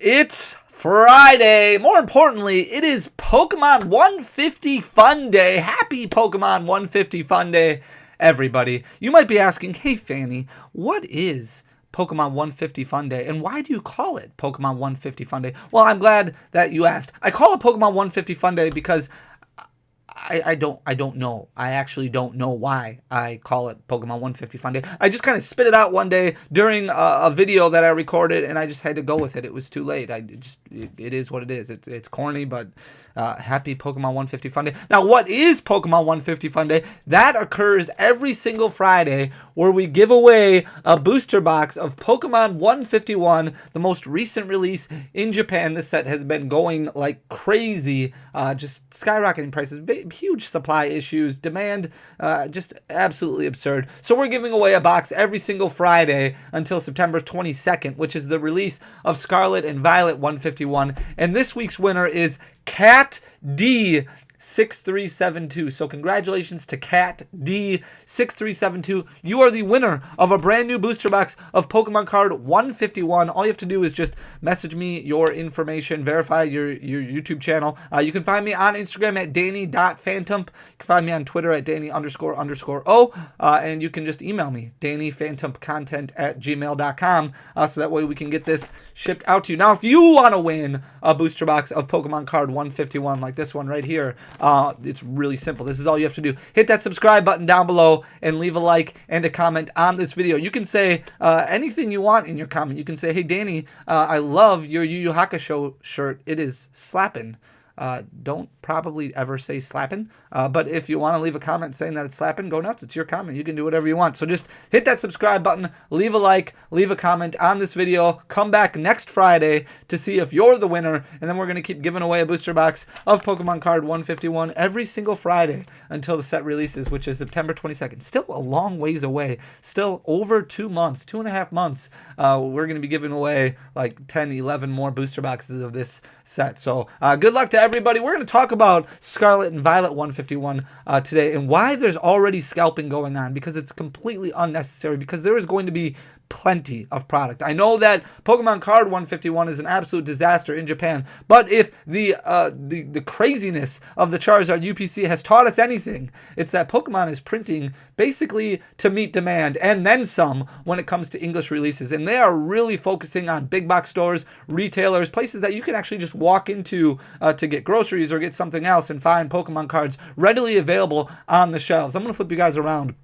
It's Friday. More importantly, it is Pokemon 150 Fun Day. Happy Pokemon 150 Fun Day, everybody. You might be asking, hey Fanny, what is Pokemon 150 Fun Day, and why do you call it Pokemon 150 Fun Day? Well, I'm glad that you asked. I call it Pokemon 150 Fun Day because I don't know. I actually don't know why I call it Pokemon 150 Fun Day. I just kind of spit it out one day during a video that I recorded, and I just had to go with it. It was too late. It is what it is. It's corny, but happy Pokemon 150 Fun Day. Now, what is Pokemon 150 Fun Day? That occurs every single Friday, where we give away a booster box of Pokemon 151, the most recent release in Japan. This set has been going like crazy, just skyrocketing prices. Huge supply issues, demand just absolutely absurd. So we're giving away a box every single Friday until September 22nd, which is the release of Scarlet and Violet 151. And this week's winner is Cat D 6372. So congratulations to Cat D 6372. You are the winner of a brand new booster box of Pokemon card 151. All you have to do is just message me your information, verify your YouTube channel. You can find me on Instagram at danny.phantump. You can find me on Twitter at danny__o. And you can just email me, dannyphantumpcontent@gmail.com. So that way we can get this shipped out to you. Now, if you want to win a booster box of Pokemon card 151 like this one right here, it's really simple. This is all you have to do. Hit that subscribe button down below and leave a like and a comment on this video. You can say anything you want in your comment. You can say, hey Danny, I love your Yu Yu Hakusho shirt. It is slappin'. Don't probably ever say slappin', but if you want to leave a comment saying that it's slappin', go nuts. It's your comment. You can do whatever you want. So just hit that subscribe button, leave a like, leave a comment on this video. Come back next Friday to see if you're the winner, and then we're going to keep giving away a booster box of Pokemon card 151 every single Friday until the set releases, which is September 22nd. Still a long ways away. Still over 2 months, 2.5 months. We're going to be giving away like 10, 11 more booster boxes of this set. So good luck to everybody. We're going to talk about Scarlet and Violet 151 today, and why there's already scalping going on, because it's completely unnecessary, because there is going to be plenty of product. I know that Pokemon card 151 is an absolute disaster in Japan, but if the craziness of the Charizard UPC has taught us anything, it's that Pokemon is printing basically to meet demand and then some when it comes to English releases, and they are really focusing on big box stores, retailers, places that you can actually just walk into to get groceries or get something else and find Pokemon cards readily available on the shelves. I'm going to flip you guys around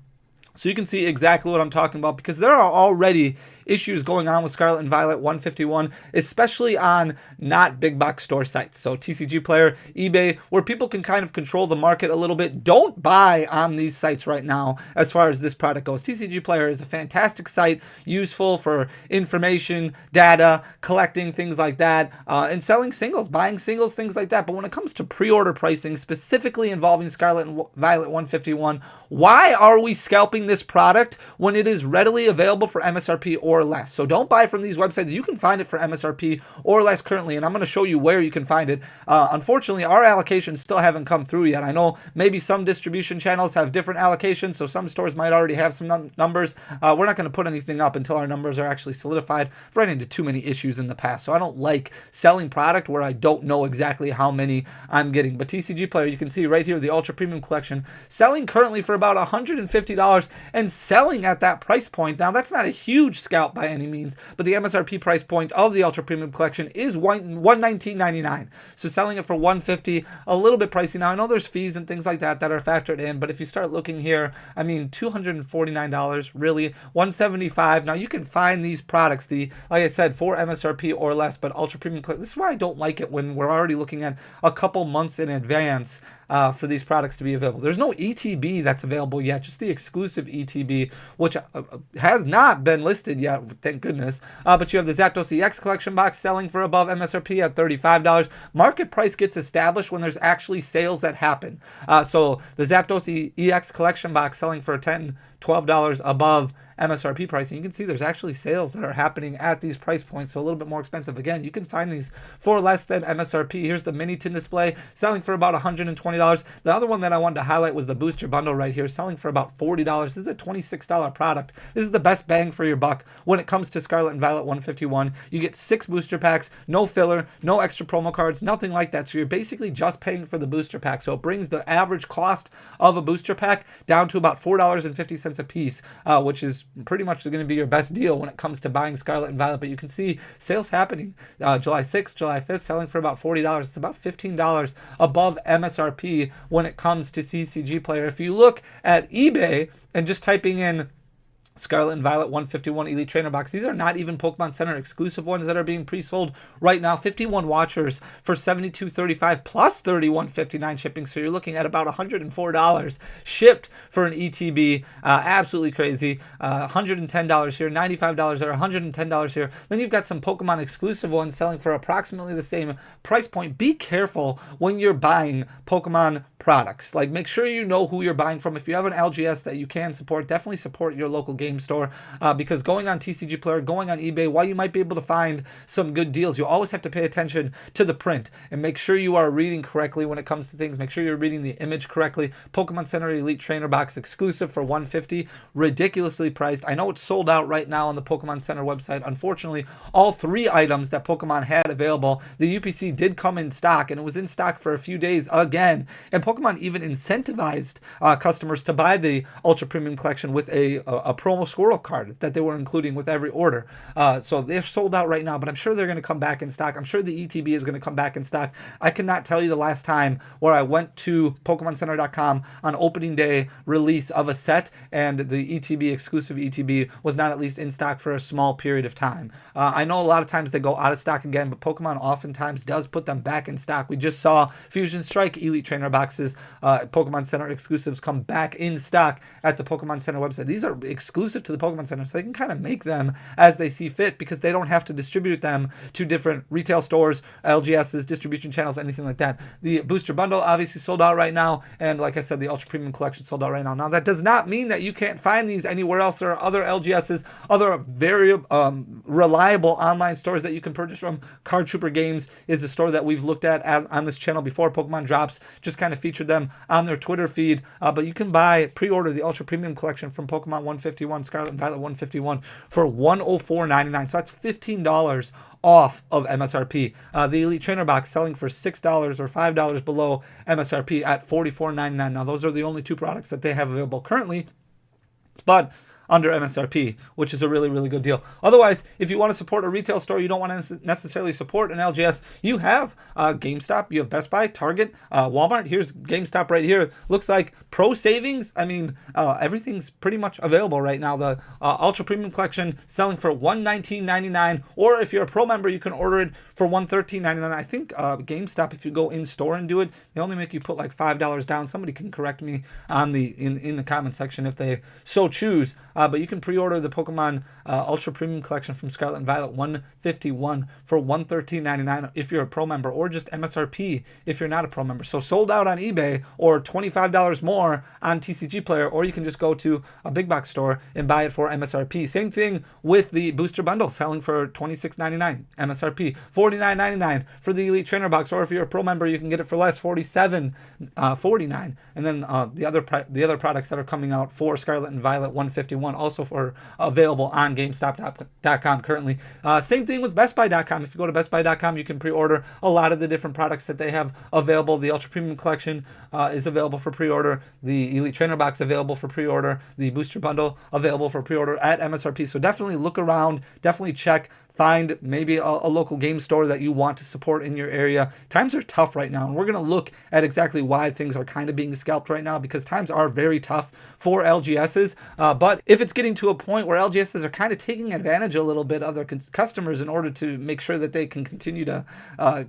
so you can see exactly what I'm talking about, because there are already issues going on with Scarlet and Violet 151, especially on not big box store sites. So TCGPlayer, eBay, where people can kind of control the market a little bit. Don't buy on these sites right now as far as this product goes. TCGPlayer is a fantastic site, useful for information, data, collecting, things like that, and selling singles, buying singles, things like that. But when it comes to pre-order pricing, specifically involving Scarlet and Violet 151, why are we scalping this product when it is readily available for MSRP or less? So don't buy from these websites. You can find it for MSRP or less currently, and I'm going to show you where you can find it. Unfortunately, our allocations still haven't come through yet. I know maybe some distribution channels have different allocations, so some stores might already have some numbers. We're not going to put anything up until our numbers are actually solidified. I've run into too many issues in the past, so I don't like selling product where I don't know exactly how many I'm getting. But TCGPlayer, you can see right here, the Ultra Premium Collection, selling currently for about $150 and selling at that price point. Now, that's not a huge scalp by any means, but the MSRP price point of the Ultra Premium Collection is $119.99. So selling it for $150, a little bit pricey. Now, I know there's fees and things like that that are factored in, but if you start looking here, I mean, $249, really, $175. Now, you can find these products, like I said, for MSRP or less, but Ultra Premium Collection, this is why I don't like it when we're already looking at a couple months in advance for these products to be available. There's no ETB that's available yet, just the exclusive ETB, which has not been listed yet, thank goodness. But you have the Zapdos EX collection box selling for above MSRP at $35. Market price gets established when there's actually sales that happen. So the Zapdos EX collection box selling for $10, $12 above MSRP pricing. You can see there's actually sales that are happening at these price points, so a little bit more expensive. Again, you can find these for less than MSRP. Here's the mini tin display selling for about $120. The other one that I wanted to highlight was the booster bundle right here, selling for about $40. This is a $26 product. This is the best bang for your buck when it comes to Scarlet and Violet 151. You get 6 booster packs, no filler, no extra promo cards, nothing like that. So you're basically just paying for the booster pack. So it brings the average cost of a booster pack down to about $4.50 a piece, which is pretty much going to be your best deal when it comes to buying Scarlet and Violet. But you can see sales happening July 6th, July 5th, selling for about $40. It's about $15 above MSRP when it comes to TCGPlayer. If you look at eBay and just typing in Scarlet and Violet 151 Elite Trainer Box. These are not even Pokemon Center exclusive ones that are being pre-sold right now. 51 watchers for $72.35 plus $31.59 shipping. So you're looking at about $104 shipped for an ETB. Absolutely crazy. $110 here, $95 there, $110 here. Then you've got some Pokemon exclusive ones selling for approximately the same price point. Be careful when you're buying Pokemon products. Like, make sure you know who you're buying from. If you have an LGS that you can support, definitely support your local game store, because going on TCGPlayer, going on eBay, while you might be able to find some good deals, you always have to pay attention to the print and make sure you are reading correctly when it comes to things. Make sure you're reading the image correctly. Pokemon Center Elite Trainer Box exclusive for $150, ridiculously priced. I know it's sold out right now on the Pokemon Center website. Unfortunately, all 3 items that Pokemon had available, the UPC did come in stock, and it was in stock for a few days again. And Pokemon even incentivized customers to buy the Ultra Premium Collection with a promo Squirrel card that they were including with every order. So they're sold out right now, but I'm sure they're going to come back in stock. I'm sure the ETB is going to come back in stock. I cannot tell you the last time where I went to PokemonCenter.com on opening day release of a set and the ETB, exclusive ETB, was not at least in stock for a small period of time. I know a lot of times they go out of stock again, but Pokemon oftentimes does put them back in stock. We just saw Fusion Strike Elite Trainer Boxes, Pokemon Center exclusives come back in stock at the Pokemon Center website. These are exclusive to the Pokemon Center, so they can kind of make them as they see fit because they don't have to distribute them to different retail stores, LGSs, distribution channels, anything like that. The booster bundle obviously sold out right now, and like I said, the Ultra Premium Collection sold out right now. Now, that does not mean that you can't find these anywhere else. There are other LGSs, other very reliable online stores that you can purchase from. Card Trooper Games is a store that we've looked at on this channel before. Pokemon Drops just kind of featured them on their Twitter feed, but you can pre-order the Ultra Premium Collection from Pokemon 151, Scarlet and Violet 151 for $104.99. So that's $15 off of MSRP. The Elite Trainer Box selling for $6 or $5 below MSRP at $44.99. Now, those are the only 2 products that they have available currently, but under MSRP, which is a really, really good deal. Otherwise, if you want to support a retail store, you don't want to necessarily support an LGS, you have GameStop, you have Best Buy, Target, Walmart. Here's GameStop right here. Looks like pro savings. I mean, everything's pretty much available right now. The Ultra Premium Collection selling for $119.99, or if you're a pro member, you can order it for $113.99. I think GameStop, if you go in store and do it, they only make you put like $5 down. Somebody can correct me on in the comment section if they so choose. But you can pre-order the Pokemon Ultra Premium Collection from Scarlet and Violet 151 for $113.99 if you're a pro member, or just MSRP if you're not a pro member. So sold out on eBay, or $25 more on TCGPlayer, or you can just go to a big box store and buy it for MSRP. Same thing with the booster bundle, selling for $26.99 MSRP, $49.99 for the Elite Trainer Box, or if you're a pro member, you can get it for less, $47.49. And then the other products that are coming out for Scarlet and Violet 151 also for available on GameStop.com currently. Same thing with BestBuy.com. If you go to BestBuy.com, you can pre-order a lot of the different products that they have available. The Ultra Premium Collection is available for pre-order. The Elite Trainer Box available for pre-order. The Booster Bundle available for pre-order at MSRP. So definitely look around. Definitely check. Find maybe a local game store that you want to support in your area. Times are tough right now, and we're going to look at exactly why things are kind of being scalped right now, because times are very tough for LGSs. But if it's getting to a point where LGSs are kind of taking advantage a little bit of their customers in order to make sure that they can continue to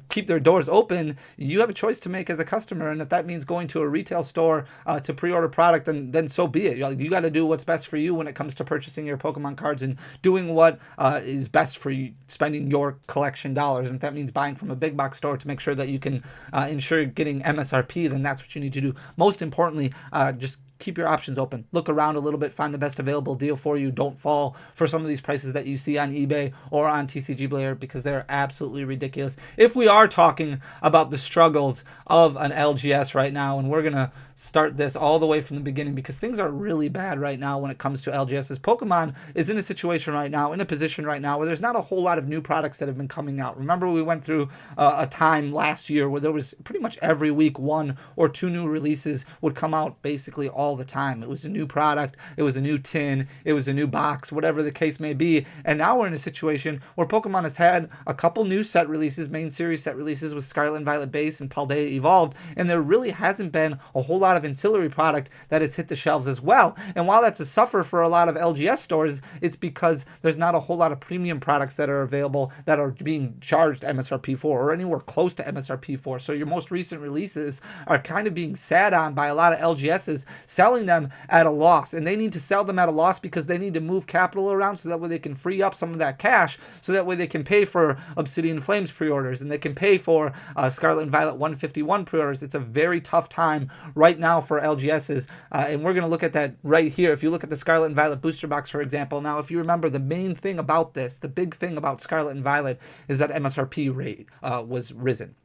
keep their doors open, you have a choice to make as a customer. And if that means going to a retail store to pre-order product, then so be it. You got to do what's best for you when it comes to purchasing your Pokemon cards and doing what is best for you, spending your collection dollars. And if that means buying from a big box store to make sure that you can ensure getting MSRP, then that's what you need to do. Most importantly, just keep your options open. Look around a little bit, find the best available deal for you. Don't fall for some of these prices that you see on eBay or on TCGPlayer because they're absolutely ridiculous. If we are talking about the struggles of an LGS right now, and we're going to start this all the way from the beginning because things are really bad right now when it comes to LGSs. Pokemon is in a situation right now, in a position right now where there's not a whole lot of new products that have been coming out. Remember, we went through a time last year where there was pretty much every week 1 or 2 new releases would come out basically all the time. It was a new product, it was a new tin, it was a new box, whatever the case may be. And now we're in a situation where Pokemon has had a couple new set releases, main series set releases with Scarlet and Violet Base and Paldea Evolved, and there really hasn't been a whole lot of ancillary product that has hit the shelves as well. And while that's a suffer for a lot of LGS stores, it's because there's not a whole lot of premium products that are available that are being charged MSRP for or anywhere close to MSRP for. So your most recent releases are kind of being sat on by a lot of LGSs, selling them at a loss. And they need to sell them at a loss because they need to move capital around so that way they can free up some of that cash, so that way they can pay for Obsidian Flames pre-orders and they can pay for Scarlet and Violet 151 pre-orders. It's a very tough time right now for LGSs, and we're going to look at that right here. If you look at the Scarlet and Violet booster box, for example, now if you remember, the main thing about this, the big thing about Scarlet and Violet is that MSRP rate was risen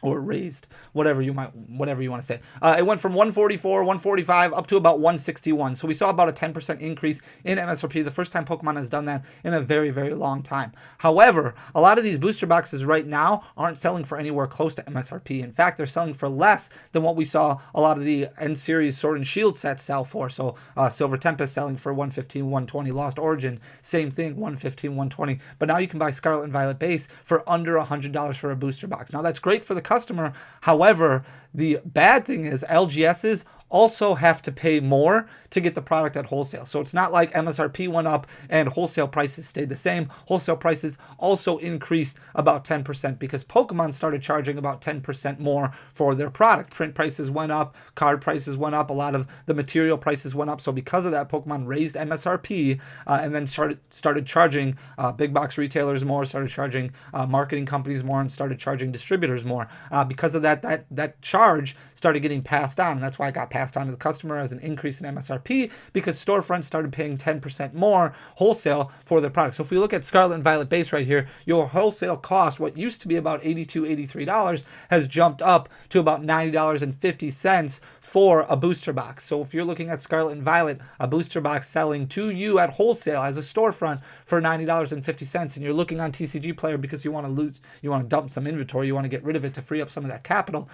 or raised, whatever you want to say. It went from 144, 145 up to about 161. So we saw about a 10% increase in MSRP, the first time Pokemon has done that in a very, very long time. However, a lot of these booster boxes right now aren't selling for anywhere close to MSRP. In fact, they're selling for less than what we saw a lot of the End Series Sword and Shield sets sell for. So Silver Tempest selling for 115, 120. Lost Origin, same thing, 115, 120. But now you can buy Scarlet and Violet Base for under $100 for a booster box. Now that's great for the customer. However, the bad thing is LGSs also have to pay more to get the product at wholesale. So it's not like MSRP went up and wholesale prices stayed the same. Wholesale prices also increased about 10% because Pokemon started charging about 10% more for their product. Print prices went up, card prices went up, a lot of the material prices went up. So because of that, Pokemon raised MSRP and then started charging big box retailers more, started charging marketing companies more, and started charging distributors more. Because of that charge started getting passed on, and that's why it got passed on to the customer as an increase in MSRP, because storefronts started paying 10% more wholesale for their product. So if we look at Scarlet and Violet Base right here, your wholesale cost, what used to be about $82, $83, has jumped up to about $90.50 for a booster box. So if you're looking at Scarlet and Violet, a booster box selling to you at wholesale as a storefront for $90.50, and you're looking on TCGPlayer because you want to dump some inventory, you want to get rid of it to free up some of that capital,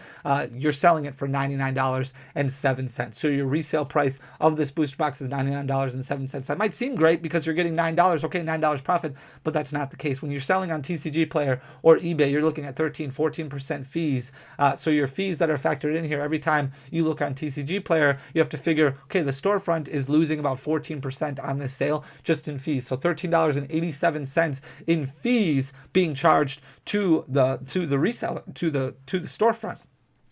you're selling it for $99.07. So your resale price of this booster box is $99.07. That might seem great because you're getting $9, okay, $9 profit, but that's not the case. When you're selling on TCGPlayer or eBay, you're looking at 13-14% fees. So your fees that are factored in here, every time you look on TCGPlayer, you have to figure, okay, the storefront is losing about 14% on this sale just in fees. So $13.87 in fees being charged to the reseller, to the storefront.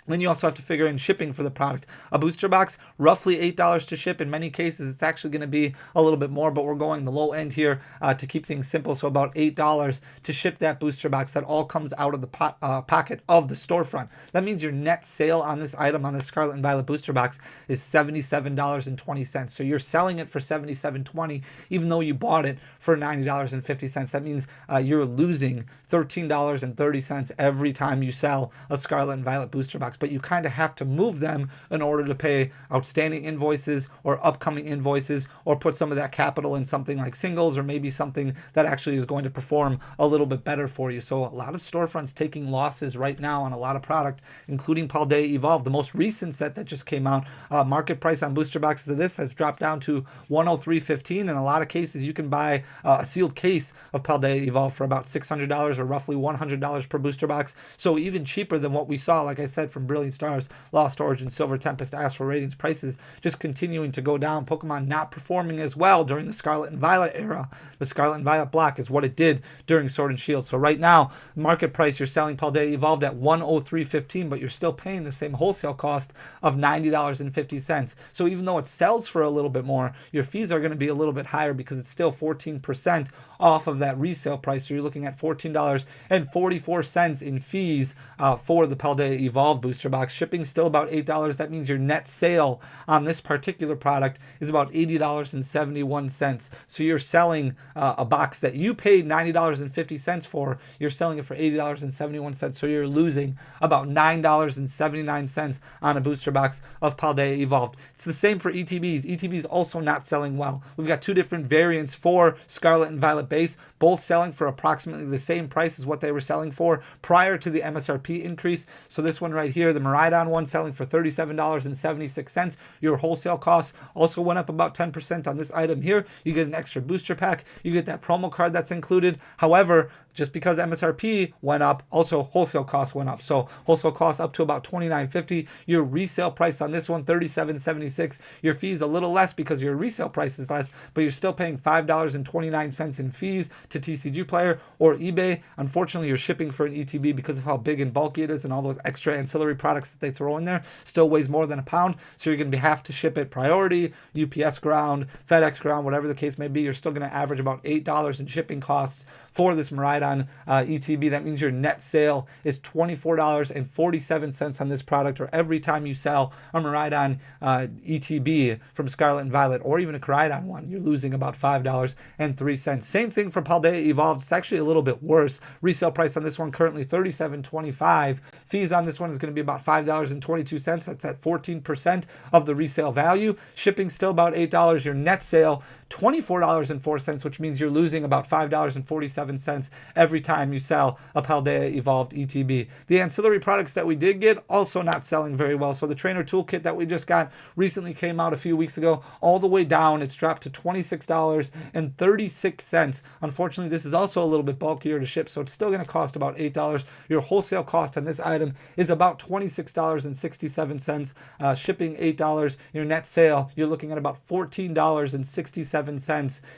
Then you also have to figure in shipping for the product. A booster box, roughly $8 to ship. In many cases, it's actually going to be a little bit more, but we're going the low end here to keep things simple. So about $8 to ship that booster box. That all comes out of the pocket of the storefront. That means your net sale on this item, on the Scarlet and Violet booster box, is $77.20. So you're selling it for $77.20, even though you bought it for $90.50. That means you're losing $13.30 every time you sell a Scarlet and Violet booster box. But you kind of have to move them in order to pay outstanding invoices or upcoming invoices, or put some of that capital in something like singles, or maybe something that actually is going to perform a little bit better for you. So a lot of storefronts taking losses right now on a lot of product, including Paldea Evolved, the most recent set that just came out. Market price on booster boxes of this has dropped down to $103.15. In a lot of cases, you can buy a sealed case of Paldea Evolved for about $600 or roughly $100 per booster box. So even cheaper than what we saw, like I said, from Brilliant Stars, Lost Origin, Silver Tempest, Astral Radiance, prices just continuing to go down. Pokemon not performing as well during the Scarlet and Violet era. The Scarlet and Violet block is what it did during Sword and Shield. So right now, market price, you're selling Paldea Evolved at $103.15, but you're still paying the same wholesale cost of $90.50. So even though it sells for a little bit more, your fees are going to be a little bit higher because it's still 14% off of that resale price. So you're looking at $14.44 in fees for the Paldea Evolved booster box. Shipping still about $8. That means your net sale on this particular product is about $80.71. So you're selling a box that you paid $90.50 for. You're selling it for $80.71. So you're losing about $9.79 on a booster box of Paldea Evolved. It's the same for ETBs. ETBs also not selling well. We've got two different variants for Scarlet and Violet base, both selling for approximately the same price as what they were selling for prior to the MSRP increase. So this one right here, the Miraidon one, selling for $37.76. Your wholesale costs also went up about 10% on this item here. You get an extra booster pack. You get that promo card that's included. However, just because MSRP went up, also wholesale costs went up. So wholesale costs up to about $29.50. Your resale price on this one, $37.76. Your fees a little less because your resale price is less, but you're still paying $5.29 in fees to TCGPlayer or eBay. Unfortunately, you're shipping for an ETB because of how big and bulky it is and all those extra ancillary products that they throw in there. Still weighs more than a pound. So you're going to have to ship it priority, UPS ground, FedEx ground, whatever the case may be. You're still going to average about $8 in shipping costs for this Miraidon ETB. That means your net sale is $24.47 on this product, or every time you sell a Miraidon ETB from Scarlet and Violet, or even a Koraidon one, you're losing about $5.03. Same thing for Paldea Evolved. It's actually a little bit worse. Resale price on this one currently $37.25. Fees on this one is going to be about $5.22. That's at 14% of the resale value. Shipping still about $8. Your net sale $24.04, which means you're losing about $5.47 every time you sell a Paldea Evolved ETB. The ancillary products that we did get also not selling very well. So the trainer toolkit that we just got recently came out a few weeks ago, all the way down. It's dropped to $26.36. Unfortunately, this is also a little bit bulkier to ship, so it's still going to cost about $8. Your wholesale cost on this item is about $26.67. Shipping $8. Your net sale, you're looking at about $14.67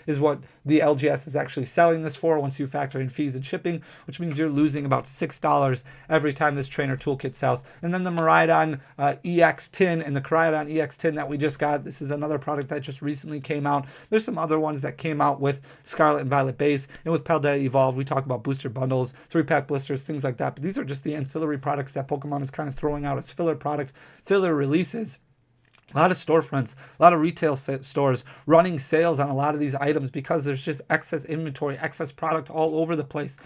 is what the LGS is actually selling this for once you factor in fees and shipping, which means you're losing about $6 every time this trainer toolkit sells. And then the Miraidon EX tin and the Koraidon EX tin that we just got, this is another product that just recently came out. There's some other ones that came out with Scarlet and Violet base, and with Paldea Evolved, we talk about booster bundles, 3-pack blisters, things like that. But these are just the ancillary products that Pokemon is kind of throwing out as filler releases. A lot of storefronts, a lot of retail stores running sales on a lot of these items because there's just excess inventory, excess product all over the place.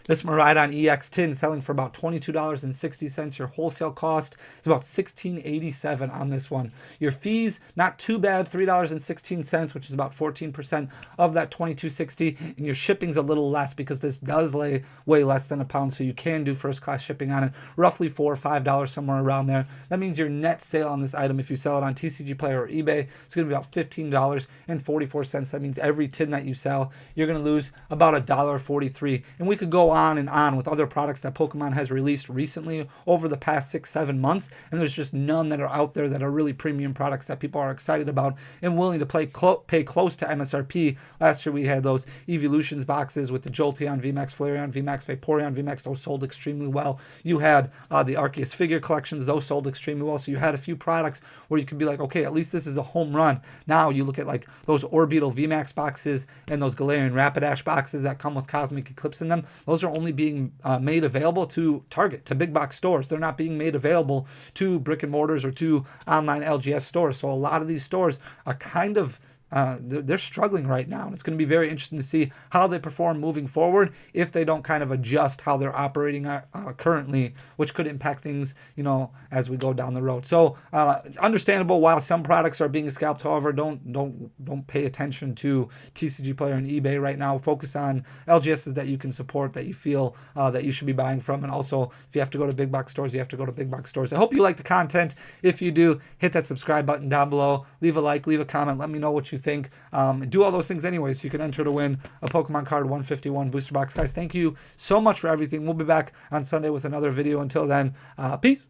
This Miraidon EX tin selling for about $22.60. Your wholesale cost is about $16.87 on this one. Your fees, not too bad, $3.16, which is about 14% of that $22.60. And your shipping's a little less because this does weigh less than a pound, so you can do first class shipping on it, roughly $4 or $5, somewhere around there. That means your net sale on this item, if you sell it on TCGPlayer or eBay, it's going to be about $15.44. That means every tin that you sell, you're going to lose about $1.43. And we could go on and on with other products that Pokemon has released recently over the past 6-7 months, and there's just none that are out there that are really premium products that people are excited about and willing to pay close to MSRP. Last year we had those Evolutions boxes with the Jolteon VMAX, Flareon VMAX, Vaporeon VMAX. Those sold extremely well. You had the Arceus figure collections. Those sold extremely well. So you had a few products where you could be like, okay, at least this is a home run. Now you look at like those Orbeetle VMAX boxes and those Galarian Rapidash boxes that come with Cosmic Eclipse in them. Those are only being made available to Target, to big box stores. They're not being made available to brick and mortars or to online LGS stores. So a lot of these stores are kind of they're struggling right now, and it's going to be very interesting to see how they perform moving forward if they don't kind of adjust how they're operating currently, which could impact things, as we go down the road. So understandable while some products are being scalped. However, don't pay attention to TCGPlayer and eBay right now. Focus on LGSs that you can support, that you feel that you should be buying from, and also if you have to go to big box stores, you have to go to big box stores. I hope you like the content. If you do, hit that subscribe button down below, leave a like, leave a comment, let me know what you think. Do all those things anyway so you can enter to win a Pokemon Card 151 booster box. Guys, thank you so much for everything. We'll be back on Sunday with another video. Until then, peace.